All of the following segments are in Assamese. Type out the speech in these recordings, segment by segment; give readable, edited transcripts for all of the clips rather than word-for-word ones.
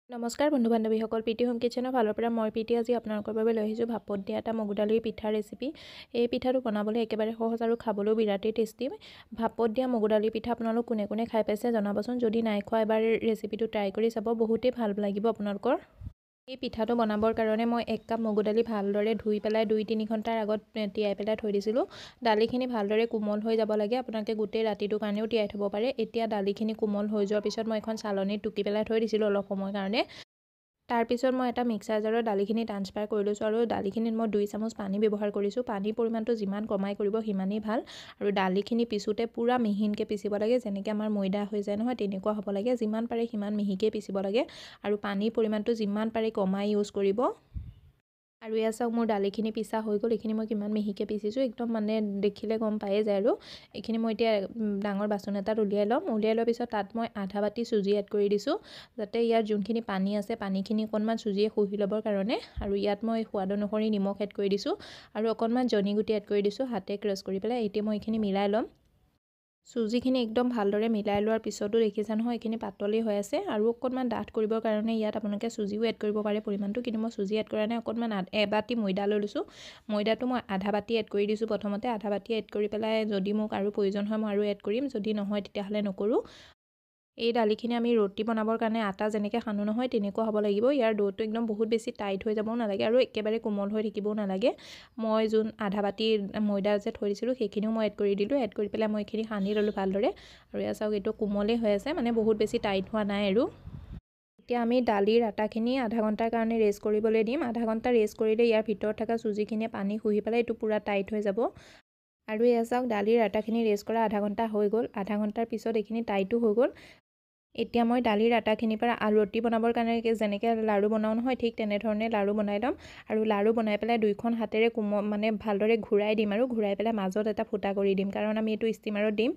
নমস্কাৰ বন্ধু বান্ধৱীসকল, প্ৰীতি হোম কিচেনৰ ফালৰ পৰা মই প্ৰীতি আজি আপোনালোকৰ বাবে লৈ আহিছোঁ ভাপত দিয়া এটা মগুৰ দালিৰ পিঠা ৰেচিপি। এই পিঠাটো বনাবলৈ একেবাৰে সহজ আৰু খাবলৈও বিৰাটেই টেষ্টি। ভাপত দিয়া মগুৰ দালিৰ পিঠা আপোনালোক কোনে কোনে খাই পাইছে জনাবচোন। যদি নাই খোৱা এবাৰ ৰেচিপিটো ট্ৰাই কৰি চাব, বহুতেই ভাল লাগিব আপোনালোকৰ। এই পিঠাটো বনাবৰ কাৰণে মই 1 কাপ মগুৰ দালি ভালদৰে ধুই পেলাই 2-3 ঘণ্টাৰ আগত তিয়াই পেলাই থৈ দিছিলোঁ। দালিখিনি ভালদৰে কোমল হৈ যাব লাগে, আপোনালোকে গোটেই ৰাতিটোৰ কাৰণেও তিয়াই থ'ব পাৰে। এতিয়া দালিখিনি কোমল হৈ যোৱাৰ পিছত মই এখন চালনীত টুকি পেলাই থৈ দিছিলোঁ অলপ সময়ৰ কাৰণে। তাৰপিছত মই এটা মিক্সাৰ জাৰত দালিখিনি ট্ৰান্সফাৰ কৰি লৈছোঁ আৰু দালিখিনিত মই 2 চামুচ পানী ব্যৱহাৰ কৰিছোঁ। পানীৰ পৰিমাণটো যিমান কমাই কৰিব সিমানেই ভাল। আৰু দালিখিনি পিছোঁতে পূৰা মিহিনকৈ পিচিব লাগে, যেনেকৈ আমাৰ ময়দা হৈ যায় নহয় তেনেকুৱা হ'ব লাগে। যিমান পাৰে সিমান মিহিকৈ পিচিব লাগে আৰু পানীৰ পৰিমাণটো যিমান পাৰে কমাই ইউজ কৰিব। আৰু এয়া চাওক, মোৰ দালিখিনি পিছা হৈ গ'ল। এইখিনি মই কিমান মিহিকৈ পিচিছোঁ, একদম মানে দেখিলে গম পায়েই যায়। আৰু এইখিনি মই এতিয়া ডাঙৰ বাচন এটাত উলিয়াই ল'ম। উলিয়াই লোৱাৰ পিছত তাত মই আধা বাতি চুজি এড কৰি দিছোঁ, যাতে ইয়াৰ যোনখিনি পানী আছে পানীখিনি অকণমান চুজিয়ে শুহি ল'বৰ কাৰণে। আৰু ইয়াত মই সোৱাদ অনুসৰি নিমখ এড কৰি দিছোঁ আৰু অকণমান জনি গুটি এড কৰি দিছোঁ হাতে ক্ৰাছ কৰি পেলাই। এতিয়া মই এইখিনি মিলাই ল'ম। চুজিখিনি একদম ভালদৰে মিলাই লোৱাৰ পিছতো দেখিছে নহয় এইখিনি পাতলেই হৈ আছে। আৰু অকণমান ডাঠ কৰিবৰ কাৰণে ইয়াত আপোনালোকে চুজিও এড কৰিব পাৰে পৰিমাণটো, কিন্তু মই চুজি এড কৰা নাই। অকণমান এবাতি ময়দা লৈ লৈছোঁ। ময়দাটো মই আধা বাতি এড কৰি দিছোঁ প্ৰথমতে। আধা বাতি এড কৰি পেলাই যদি মোক আৰু প্ৰয়োজন হয় মই আৰু এড কৰিম, যদি নহয় তেতিয়াহ'লে নকৰোঁ। এই দালিখিনি আমি ৰুটি বনাবৰ কাৰণে আটা যেনেকৈ সানো নহয় তেনেকুৱা হ'ব লাগিব। ইয়াৰ ডোটো একদম বহুত বেছি টাইট হৈ যাবও নালাগে আৰু একেবাৰে কোমল হৈ থাকিবও নালাগে। মই যোন আধা বাতি ময়দা যে থৈ দিছিলোঁ সেইখিনিও মই এড কৰি দিলোঁ। এড কৰি পেলাই মই এইখিনি সানি ল'লোঁ ভালদৰে। আৰু এয়া চাওক, এইটো কোমলেই হৈ আছে, মানে বহুত বেছি টাইট হোৱা নাই। আৰু এতিয়া আমি দালিৰ আটাখিনি আধা ঘণ্টাৰ কাৰণে ৰেষ্ট কৰিবলৈ দিম। আধা ঘণ্টা ৰেষ্ট কৰিলে ইয়াৰ ভিতৰত থকা চুজিখিনিয়ে পানী শুহি পেলাই এইটো পূৰা টাইট হৈ যাব। আৰু এয়া চাওক, দালিৰ আটাখিনি ৰেষ্ট কৰা আধা ঘণ্টা হৈ গ'ল। আধা ঘণ্টাৰ পিছত এইখিনি টাইটো হৈ গ'ল। এতিয়া মই দালিৰ আটাখিনিৰ পৰা ৰুটি বনাবৰ কাৰণে যেনেকৈ লাড়ু বনাওঁ নহয় ঠিক তেনেধৰণে লাড়ু বনাই ল'ম। আৰু লাড়ু বনাই পেলাই 2খন হাতেৰে মানে ভালদৰে ঘূৰাই দিম আৰু ঘূৰাই পেলাই মাজত এটা ফুটা কৰি দিম, কাৰণ আমি এইটো ষ্টিমাৰত দিম।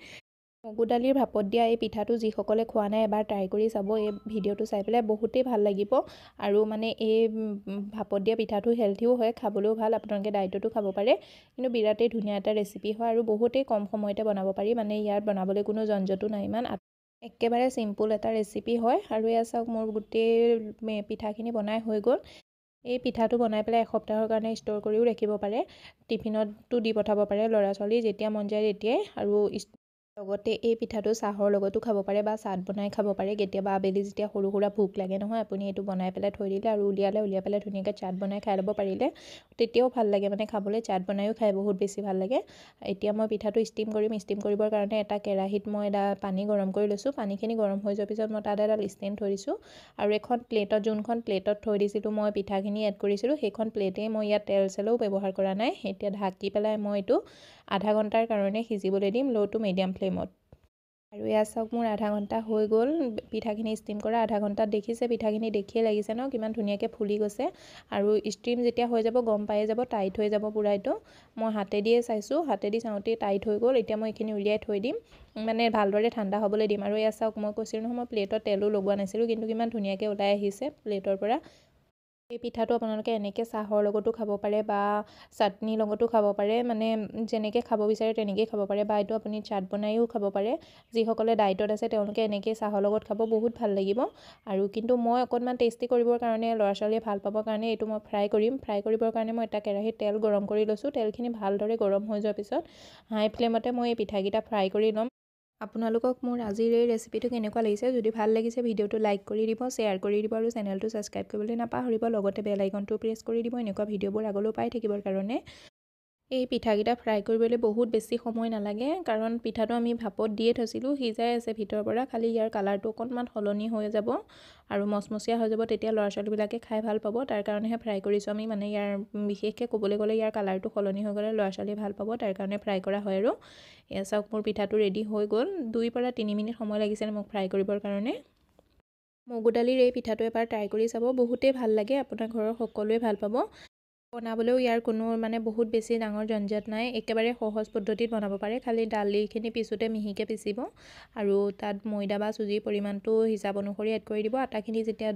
মগুৰ দালিৰ ভাপত দিয়া এই পিঠাটো যিসকলে খোৱা নাই এবাৰ ট্ৰাই কৰি চাব। এই ভিডিঅ'টো চাই পেলাই বহুতেই ভাল লাগিব। আৰু মানে এই ভাপত দিয়া পিঠাটো হেল্থিও হয়, খাবলৈও ভাল। আপোনালোকে ডায়েটতো খাব পাৰে। কিন্তু বিৰাটেই ধুনীয়া এটা ৰেচিপি হয় আৰু বহুতেই কম সময়তে বনাব পাৰি। মানে ইয়াত বনাবলৈ কোনো ঝঞ্ঝটো নাই ইমান, একেবাৰে চিম্পুল এটা ৰেচিপি হয়। আৰু এয়া চাওক, মোৰ গোটেই পিঠাখিনি বনাই হৈ গ'ল। এই পিঠাটো বনাই পেলাই এসপ্তাহৰ কাৰণে ষ্ট'ৰ কৰিও ৰাখিব পাৰে। টিফিনতো দি পঠাব পাৰে ল'ৰা ছোৱালী যেতিয়া মন যায় তেতিয়াই। আৰু লগতে এই পিঠাটো চাহৰ লগতো খাব পাৰে বা চাট বনাই খাব পাৰে। কেতিয়াবা আবেলি যেতিয়া সৰু সুৰা ভোক লাগে নহয়, আপুনি এইটো বনাই পেলাই থৈ দিলে আৰু উলিয়াই পেলাই ধুনীয়াকৈ চাট বনাই খাই ল'ব পাৰিলে তেতিয়াও ভাল লাগে। মানে খাবলৈ চাট বনায়ো খাই বহুত বেছি ভাল লাগে। এতিয়া মই পিঠাটো ষ্টিম কৰিম। ষ্টিম কৰিবৰ কাৰণে এটা কেৰাহীত মই পানী গৰম কৰি লৈছোঁ। পানীখিনি গৰম হৈ যোৱাৰ পিছত মই তাত এডাল ষ্টেণ্ড থৈ দিছোঁ। আৰু এখন প্লেটত, যোনখন প্লেটত থৈ দিছিলোঁ মই পিঠাখিনি এড কৰিছিলোঁ, সেইখন প্লেটেই মই ইয়াত তেল চেলো ব্যৱহাৰ কৰা নাই। এতিয়া ঢাকি পেলাই মই এইটো আধা ঘণ্টাৰ কাৰণে সিজিবলৈ দিম ল' টু মিডিয়াম ফ্লেমত। আৰু এয়া চাওক, মোৰ আধা ঘণ্টা হৈ গ'ল পিঠাখিনি ষ্টিম কৰা। আধা ঘণ্টাত দেখিছে পিঠাখিনি দেখিয়ে লাগিছে ন কিমান ধুনীয়াকৈ ফুলি গৈছে। আৰু ষ্টিম যেতিয়া হৈ যাব গম পাই যাব টাইট হৈ যাব পূৰা। এইটো মই হাতেদিয়ে চাইছোঁ, হাতেদি চাওঁতেই টাইট হৈ গ'ল। এতিয়া মই এইখিনি উলিয়াই থৈ দিম, মানে ভালদৰে ঠাণ্ডা হ'বলৈ দিম। আৰু এয়া চাওক, মই কৈছিলোঁ নহয় মই প্লেটত তেলো লগোৱা নাছিলোঁ, কিন্তু কিমান ধুনীয়াকৈ ওলাই আহিছে প্লেটৰ পৰা। এই পিঠাটো আপোনালোকে এনেকৈ চাহৰ লগতো খাব পাৰে বা চাটনিৰ লগতো খাব পাৰে। মানে যেনেকৈ খাব বিচাৰে তেনেকৈয়ে খাব পাৰে, বা এইটো আপুনি চাট বনাইও খাব পাৰে। যিসকলে ডায়েটত আছে তেওঁলোকে এনেকৈ চাহৰ লগত খাব, বহুত ভাল লাগিব। আৰু কিন্তু মই অকণমান টেষ্টি কৰিবৰ কাৰণে, ল'ৰা ছোৱালীয়ে ভাল পাবৰ কাৰণে এইটো মই ফ্ৰাই কৰিম। ফ্ৰাই কৰিবৰ কাৰণে মই এটা কেৰাহীত তেল গৰম কৰি লৈছোঁ। তেলখিনি ভালদৰে গৰম হৈ যোৱাৰ পিছত হাই ফ্লেমতে মই এই পিঠাকেইটা ফ্ৰাই কৰি ল'ম। আপোনালোকক মোৰ আজিৰ এই ৰেচিপিটো কেনেকুৱা লাগিছে? যদি ভাল লাগিছে ভিডিঅ'টো লাইক কৰি দিব, শ্বেয়াৰ কৰি দিব আৰু চেনেলটো ছাবস্ক্ৰাইব কৰিবলৈ নাপাহৰিব। লগতে বেল আইকনটো প্ৰেছ কৰি দিব এনেকুৱা ভিডিঅ'বোৰ আগলৈও পাই থাকিবৰ কাৰণে। এই পিঠাকেইটা ফ্ৰাই কৰিবলৈ বহুত বেছি সময় নালাগে, কাৰণ পিঠাটো আমি ভাপত দিয়ে থৈছিলোঁ, সিজাই আছে ভিতৰৰ পৰা। খালি ইয়াৰ কালাৰটো অকণমান সলনি হৈ যাব আৰু মচমচীয়া হৈ যাব, তেতিয়া ল'ৰা ছোৱালীবিলাকে খাই ভাল পাব। তাৰ কাৰণেহে ফ্ৰাই কৰিছোঁ আমি। মানে ইয়াৰ বিশেষকৈ ক'বলৈ গ'লে ইয়াৰ কালাৰটো সলনি হৈ গ'লে ল'ৰা ছোৱালীয়ে ভাল পাব, তাৰ কাৰণে ফ্ৰাই কৰা হয়। আৰু এয়া চাওক, মোৰ পিঠাটো ৰেডি হৈ গ'ল। 2 পৰা 3 মিনিট সময় লাগিছিলে মোক ফ্ৰাই কৰিবৰ কাৰণে। মগুৰ দালিৰ এই পিঠাটো এবাৰ ট্ৰাই কৰি চাব, বহুতেই ভাল লাগে। আপোনাৰ ঘৰৰ সকলোৱে ভাল পাব। বনাবলৈও ইয়াৰ কোনো মানে বহুত বেছি ডাঙৰ ঝঞ্ঝট নাই, একেবাৰে সহজ পদ্ধতিত বনাব পাৰে। খালি দালিখিনি পিছোঁতে মিহিকৈ পিচিব আৰু তাত ময়দা বা চুজিৰ পৰিমাণটো হিচাপ অনুসৰি এড কৰি দিব।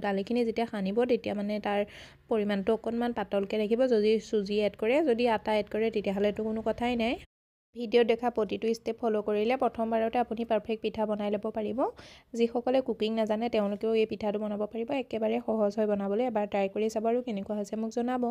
দালিখিনি যেতিয়া সানিব তেতিয়া মানে তাৰ পৰিমাণটো অকণমান পাতলকৈ ৰাখিব। যদি চুজি এড কৰে, যদি আটা এড কৰে তেতিয়াহ'লেতো কোনো কথাই নাই। ভিডিঅ'ত দেখা প্ৰতিটো ষ্টেপ ফ'ল' কৰিলে প্ৰথমবাৰতে আপুনি পাৰফেক্ট পিঠা বনাই ল'ব পাৰিব। যিসকলে কুকিং নাজানে তেওঁলোকেও এই পিঠাটো বনাব পাৰিব। একেবাৰে সহজ হয় বনাবলৈ। এবাৰ ট্ৰাই কৰি চাব আৰু কেনেকুৱা হৈছে মোক জনাব।